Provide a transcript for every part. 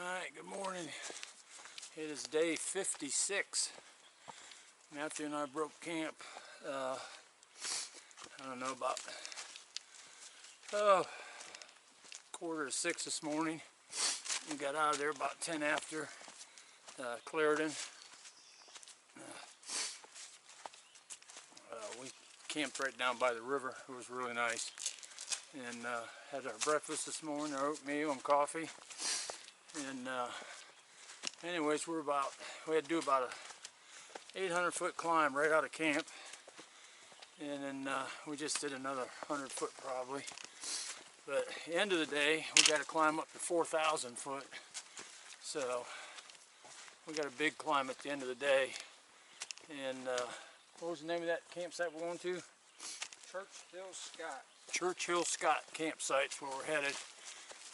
Alright, good morning. It is day 56. Matthew and I broke camp, I don't know, about 5:45 this morning. We got out of there about 10 after Clarendon. We camped right down by the river. It was really nice. And had our breakfast this morning, our oatmeal and coffee. And anyways, we had to do about a 800-foot climb right out of camp, and then we just did another 100-foot probably. But at the end of the day, we got to climb up to 4,000 foot. So we got a big climb at the end of the day. And what was the name of that campsite we're going to? Churchill Scott. Churchill Scott campsite's where we're headed.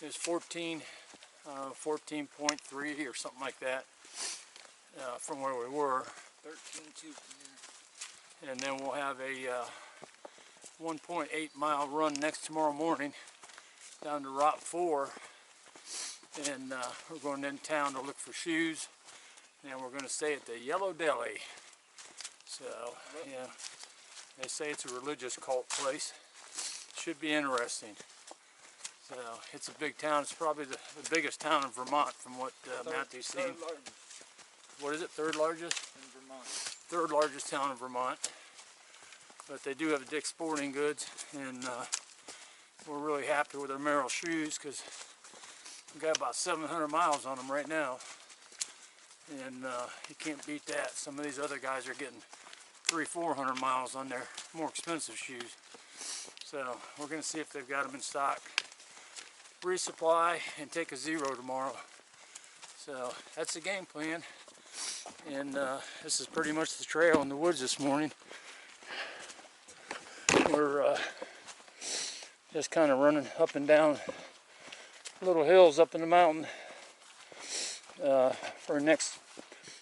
It's 14.3 or something like that from where we were. 13.2. Yeah. And then we'll have a 1.8 mile run next tomorrow morning down to Route 4. And we're going in town to look for shoes. And we're going to stay at the Yellow Deli. So, yeah, they say it's a religious cult place. Should be interesting. So it's a big town. It's probably the biggest town in Vermont from what Matthew's seen. Third largest. What is it? Third largest? In Vermont. Third largest town in Vermont. But they do have Dick's Sporting Goods, and we're really happy with our Merrell shoes because we got about 700 miles on them right now, and you can't beat that. Some of these other guys are getting 300-400 miles on their more expensive shoes. So we're going to see if they've got them in stock. Resupply and take a zero tomorrow. So that's the game plan. And this is pretty much the trail in the woods this morning. We're just kind of running up and down little hills up in the mountain for the next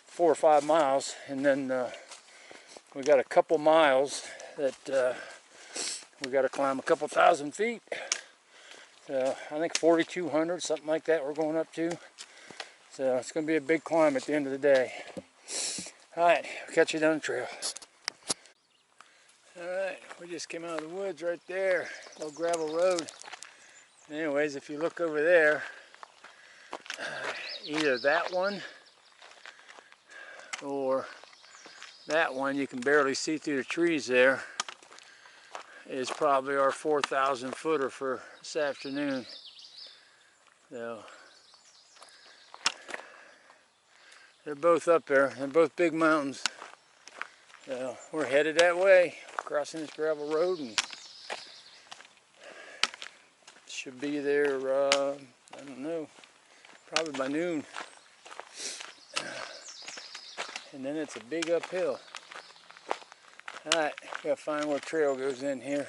4 or 5 miles, and then we got a couple miles that we got to climb a couple thousand feet. So I think 4,200, something like that we're going up to. So it's going to be a big climb at the end of the day. Alright, I'll catch you down the trail. Alright, we just came out of the woods right there. Little gravel road. Anyways, if you look over there, either that one or that one, you can barely see through the trees there, is probably our 4,000 footer for this afternoon. So they're both up there. They're both big mountains. So we're headed that way, crossing this gravel road, and should be there, I don't know, probably by noon. And then it's a big uphill. Alright, gotta find where trail goes in here.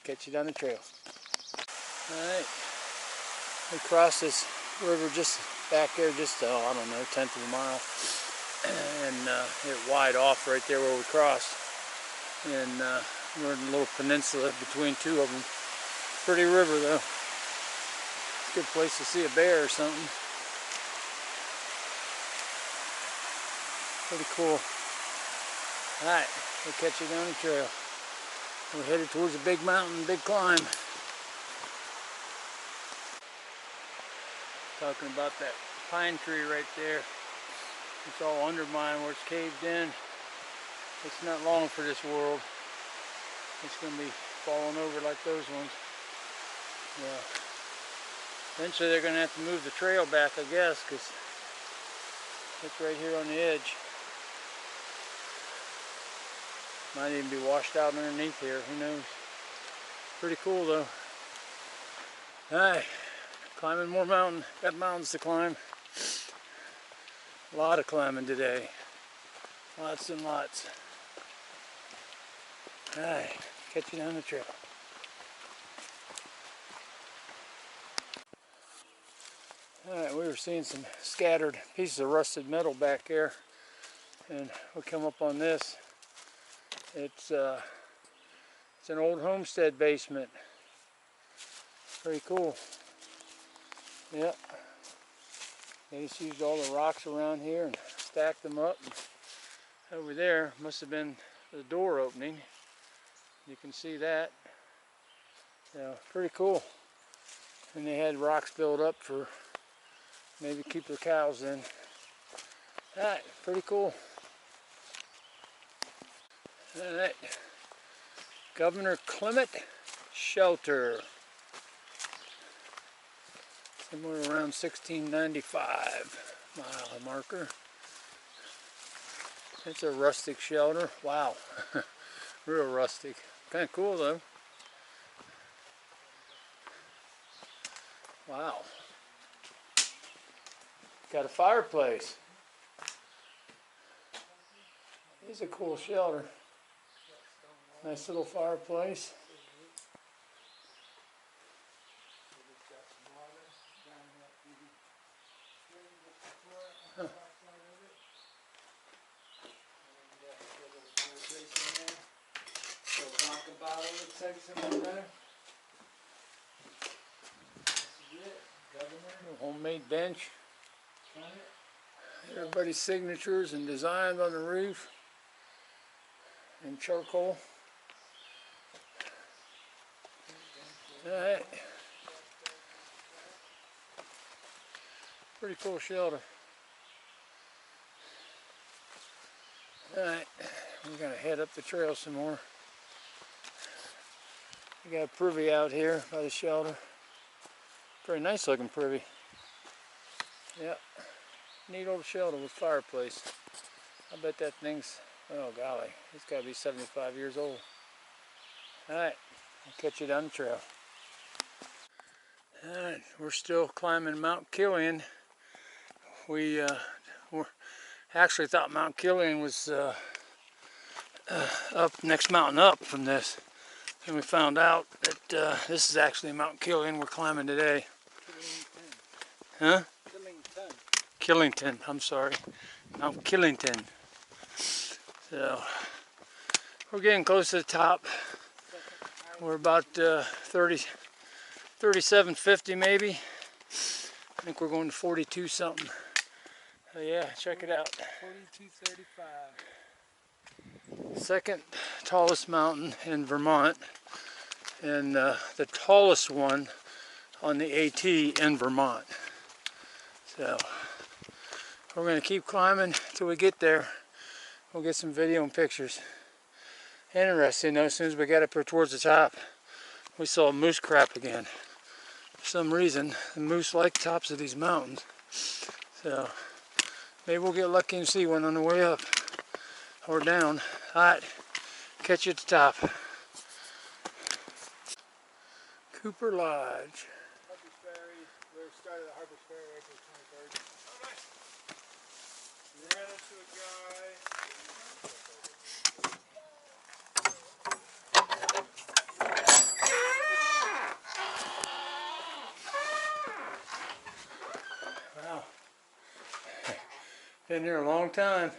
Catch you down the trail. Alright, we crossed this river just back there, just, I don't know, 1/10 of a mile. And it wide off right there where we crossed. And we're in a little peninsula between two of them. Pretty river though. Good place to see a bear or something. Pretty cool. Alright, we'll catch you down the trail. We're headed towards a big mountain, big climb. Talking about that pine tree right there. It's all undermined where it's caved in. It's not long for this world. It's going to be falling over like those ones. Yeah. Eventually they're going to have to move the trail back, I guess, because it's right here on the edge. Might even be washed out underneath here, who knows. Pretty cool though. Alright, climbing more mountain. Got mountains to climb. A lot of climbing today. Lots and lots. Alright, catch you down the trail. Alright, we were seeing some scattered pieces of rusted metal back there, and we come up on this. It's an old homestead basement. Pretty cool. Yep. They just used all the rocks around here and stacked them up. And over there must have been the door opening. You can see that. Yeah, pretty cool. And they had rocks built up for maybe keep their cows in. Alright, pretty cool. Alright. Governor Clement Shelter. Somewhere around 1695 mile marker. It's a rustic shelter. Wow. Real rustic. Kind of cool though. Wow. Got a fireplace. It's a cool shelter. Nice little fireplace. Huh. Homemade bench. Everybody's signatures and designs on the roof. And charcoal. Alright. Pretty cool shelter. Alright. We're going to head up the trail some more. We got a privy out here by the shelter. Very nice looking privy. Yep. Neat old shelter with fireplace. I bet that thing's, oh golly, it's got to be 75 years old. Alright, I'll catch you down the trail. Alright, we're still climbing Mount Killian. We actually thought Mount Killian was up next mountain up from this. And we found out that this is actually Mount Killian we're climbing today. Huh? Killington, I'm sorry. Mount Killington. So, we're getting close to the top. We're about 3750 maybe. I think we're going to 42 something. So yeah, check it out. 4235. Second tallest mountain in Vermont. And the tallest one on the AT in Vermont. So, we're going to keep climbing till we get there. We'll get some video and pictures. Interesting though, as soon as we got up here towards the top, we saw moose crap again. For some reason, the moose like the tops of these mountains. So, maybe we'll get lucky and see one on the way up or down. Alright, catch you at the top. Cooper Lodge. Harper's Ferry. We started at Harper's Ferry April 23rd. We ran into a guy. Wow. Been here a long time.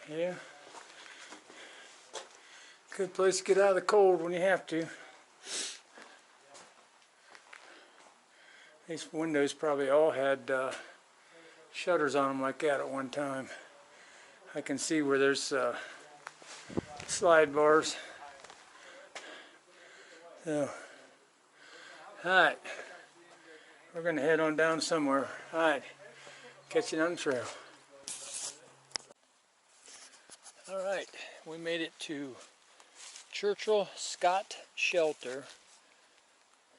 Yeah. Good place to get out of the cold when you have to. These windows probably all had shutters on them like that at one time. I can see where there's slide bars. So, alright. We're going to head on down somewhere. Alright. Catch you on the trail. Alright. We made it to Churchill Scott Shelter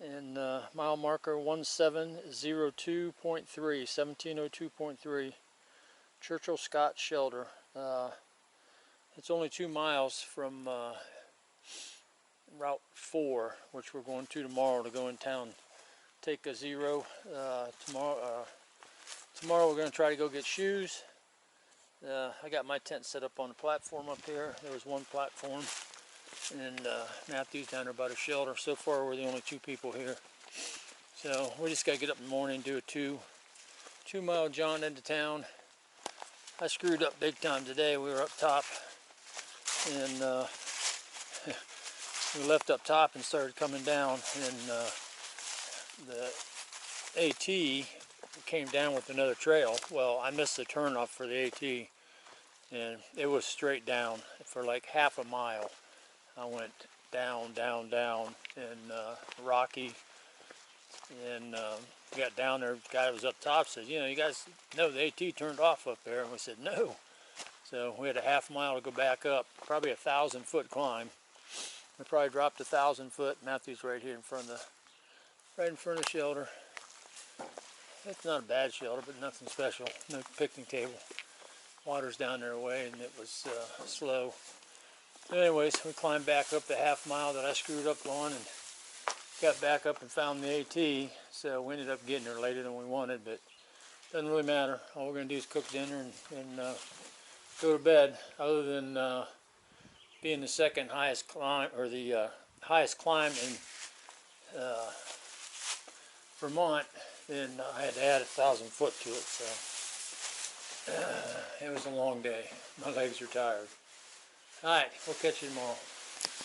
in mile marker 1702.3, 1702.3, Churchill Scott Shelter. It's only 2 miles from Route 4, which we're going to tomorrow to go in town. Take a zero. Tomorrow we're going to try to go get shoes. I got my tent set up on the platform up here. There was one platform. And Matthew's down there by the shelter. So far we're the only 2 people here. So we just got to get up in the morning and do a 2-mile jaunt into town. I screwed up big time today. We were up top and we left up top and started coming down, and the AT came down with another trail. Well, I missed the turnoff for the AT, and it was straight down for like half a mile. I went down, down, down, and rocky, and got down there. The guy that was up top said, you know, you guys know the AT turned off up there, and we said no. So we had a half mile to go back up, probably a 1,000-foot climb. We probably dropped 1,000 foot. Matthew's right here in front of the shelter. It's not a bad shelter, but nothing special. No picnic table. Water's down there away, and it was slow. Anyways, we climbed back up the half mile that I screwed up on, and got back up and found the AT. So we ended up getting there later than we wanted, but doesn't really matter. All we're gonna do is cook dinner and go to bed. Other than being the second highest climb, or the highest climb in Vermont, then I had to add 1,000 foot to it. So it was a long day. My legs are tired. All right, we'll catch you tomorrow.